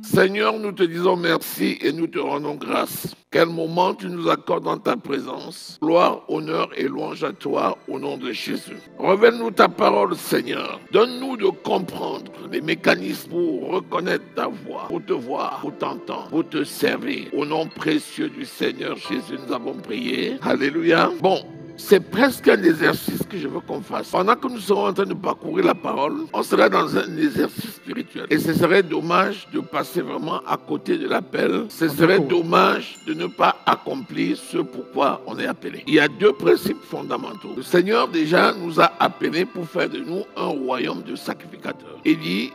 Seigneur, nous te disons merci et nous te rendons grâce. Quel moment tu nous accordes dans ta présence. Gloire, honneur et louange à toi au nom de Jésus. Révèle-nous ta parole, Seigneur. Donne-nous de comprendre les mécanismes pour reconnaître ta voix, pour te voir, pour t'entendre, pour te servir. Au nom précieux du Seigneur Jésus, nous avons prié. Alléluia. Bon. C'est presque un exercice que je veux qu'on fasse. Pendant que nous serons en train de parcourir la parole, on sera dans un exercice spirituel. Et ce serait dommage de passer vraiment à côté de l'appel. Ce serait dommage de ne pas accomplir ce pourquoi on est appelé. Il y a deux principes fondamentaux. Le Seigneur déjà nous a appelés pour faire de nous un royaume de sacrificateurs. Il dit,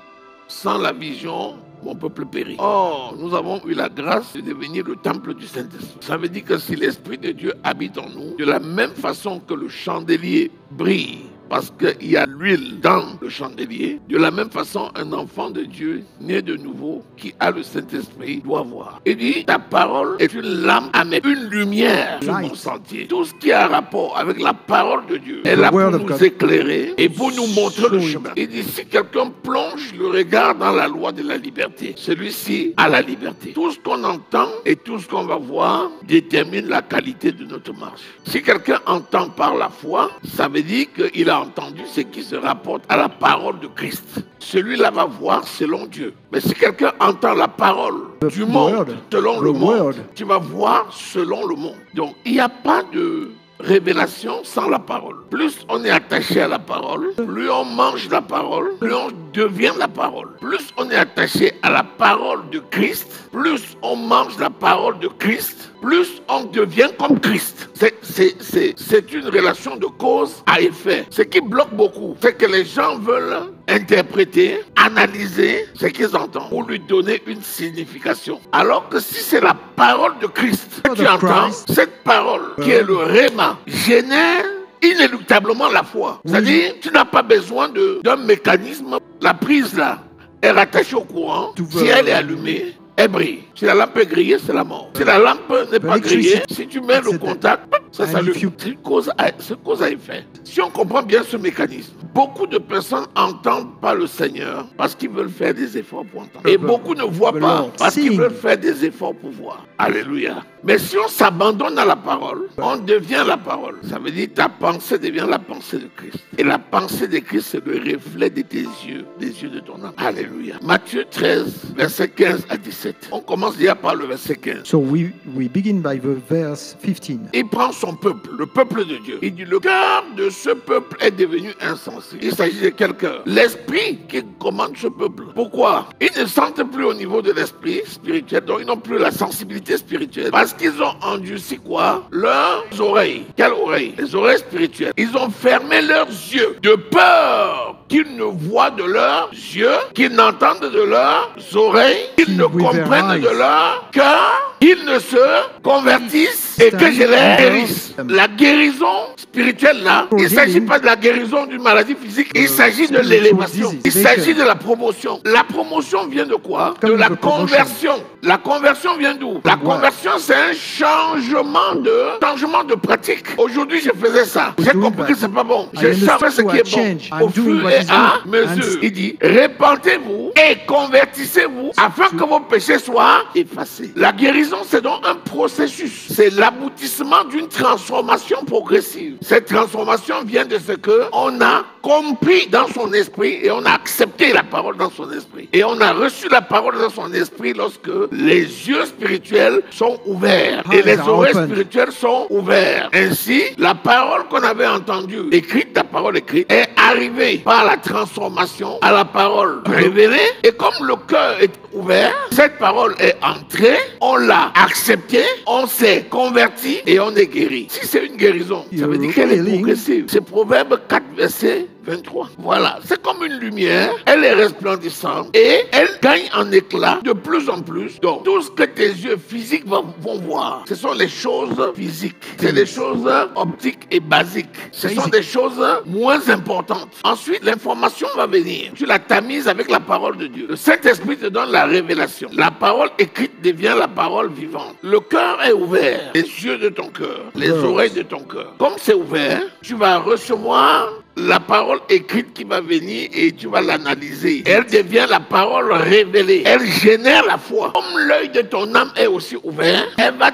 sans la vision, mon peuple périt. Or, nous avons eu la grâce de devenir le temple du Saint-Esprit. Ça veut dire que si l'Esprit de Dieu habite en nous, de la même façon que le chandelier brille, parce qu'il y a l'huile dans le chandelier, de la même façon, un enfant de Dieu, né de nouveau, qui a le Saint-Esprit, doit voir. Il dit, ta parole est une lampe à mettre, une lumière sur mon sentier. Tout ce qui a rapport avec la parole de Dieu est là pour nous éclairer et pour nous montrer le chemin. Il dit, si quelqu'un plonge le regard dans la loi de la liberté, celui-ci a la liberté. Tout ce qu'on entend et tout ce qu'on va voir détermine la qualité de notre marche. Si quelqu'un entend par la foi, ça veut dire qu'il a entendu ce qui se rapporte à la parole de Christ. Celui-là va voir selon Dieu. Mais si quelqu'un entend la parole du monde, selon le monde, tu vas voir selon le monde. Donc, il n'y a pas de révélation sans la parole. Plus on est attaché à la parole, plus on mange la parole, plus on devient la parole. Plus on est attaché à la parole de Christ, plus on mange la parole de Christ, plus on devient comme Christ. C'est une relation de cause à effet. Ce qui bloque beaucoup, c'est que les gens veulent interpréter, analyser ce qu'ils entendent pour lui donner une signification. Alors que si c'est la parole de Christ que tu entends, cette parole qui est le réma génère inéluctablement la foi. C'est-à-dire, tu n'as pas besoin d'un mécanisme. La prise là est rattachée au courant. Si elle est allumée, elle brille. Si la lampe est grillée, c'est la mort. Si la lampe n'est pas grillée, si tu mets le contact, ça s'allume. C'est cause à effet. Si on comprend bien ce mécanisme, beaucoup de personnes n'entendent pas le Seigneur parce qu'ils veulent faire des efforts pour entendre. Et beaucoup ne voient pas parce qu'ils veulent faire des efforts pour voir. Alléluia. Mais si on s'abandonne à la parole, on devient la parole. Ça veut dire que ta pensée devient la pensée de Christ. Et la pensée de Christ, c'est le reflet de tes yeux, des yeux de ton âme. Alléluia. Matthieu 13, verset 15 à 17. On commence déjà par le verset 15. So we begin by the verse 15. Il prend son peuple, le peuple de Dieu. Il dit, le cœur de ce peuple est devenu insensé. Il s'agit de quel cœur? L'esprit qui commande ce peuple. Pourquoi? Ils ne sentent plus au niveau de l'esprit spirituel, donc ils n'ont plus la sensibilité spirituelle. Parce qu'ils ont endurci quoi? Leurs oreilles. Quelles oreilles? Les oreilles spirituelles. Ils ont fermé leurs yeux de peur qu'ils ne voient de leurs yeux, qu'ils n'entendent de leurs oreilles, qu'ils ne comprennent de leur cœur, qu'ils ne se convertissent et que je les guérisse. La guérison spirituelle là, il ne s'agit pas de la guérison d'une maladie physique, il s'agit de l'élévation, il s'agit de la promotion. La promotion vient de quoi? De la conversion. La conversion vient d'où? La conversion, c'est un changement de pratique. Aujourd'hui, je faisais ça. J'ai compris que c'est pas bon. Je savais ce qui est bon. Au fur et à mesure, il dit, répentez-vous et convertissez-vous afin que vos péchés soient effacés. La guérison, c'est donc un processus. C'est l'aboutissement d'une transformation progressive. Cette transformation vient de ce qu'on a compris dans son esprit et on a accepté la parole dans son esprit. Et on a reçu la parole dans son esprit lorsque les yeux spirituels sont ouverts et les oreilles spirituelles sont ouvertes. Ainsi, la parole qu'on avait entendue, écrite, la parole écrite, est arrivée par la transformation à la parole révélée. Et comme le cœur est ouvert, cette parole est entrée, on l'a acceptée, on s'est converti et on est guéri. Si c'est une guérison, ça veut dire qu'elle est progressive. C'est Proverbe 4, verset 23. Voilà, c'est comme une lumière, elle est resplendissante et elle gagne en éclat de plus en plus. Donc, tout ce que tes yeux physiques vont voir, ce sont les choses physiques. C'est des choses optiques et basiques. Ce sont des choses moins importantes. Ensuite, l'information va venir. Tu la tamises avec la parole de Dieu. Le Saint-Esprit te donne la révélation. La parole écrite devient la parole vivante. Le cœur est ouvert. Les yeux de ton cœur, les oreilles de ton cœur. Comme c'est ouvert, tu vas recevoir la parole écrite qui va venir et tu vas l'analyser. Elle devient la parole révélée. Elle génère la foi. Comme l'œil de ton âme est aussi ouvert, elle va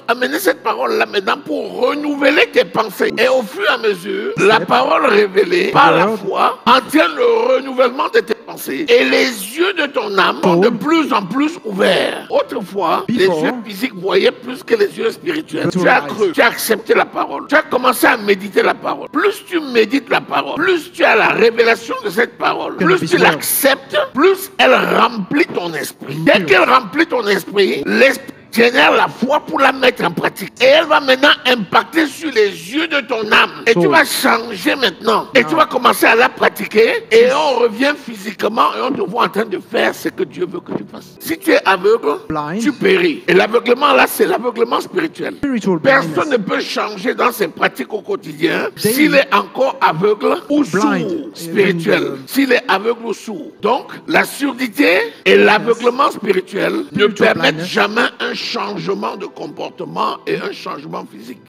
amener cette parole-là maintenant pour renouveler tes pensées. Et au fur et à mesure, la parole révélée par la foi entraîne le renouvellement de tes pensées. Et les yeux de ton âme sont de plus en plus ouverts. Autrefois, les yeux physiques voyaient plus que les yeux spirituels. Tu as cru, tu as accepté la parole. Tu as commencé à méditer la parole. Plus tu médites la parole, plus tu as la révélation de cette parole. Plus tu l'acceptes, plus elle remplit ton esprit. Dès qu'elle remplit ton esprit, l'esprit génère la foi pour la mettre en pratique. Et elle va maintenant impacter sur les yeux de ton âme. Et tu vas changer maintenant. Et tu vas commencer à la pratiquer. Et on revient physiquement et on te voit en train de faire ce que Dieu veut que tu fasses. Si tu es aveugle, tu péris. Et l'aveuglement là, c'est l'aveuglement spirituel. Personne ne peut changer dans ses pratiques au quotidien s'il est encore aveugle ou sourd spirituel. S'il est aveugle ou sourd. Donc, la surdité et l'aveuglement spirituel ne permettent jamais un changement de comportement et un changement physique.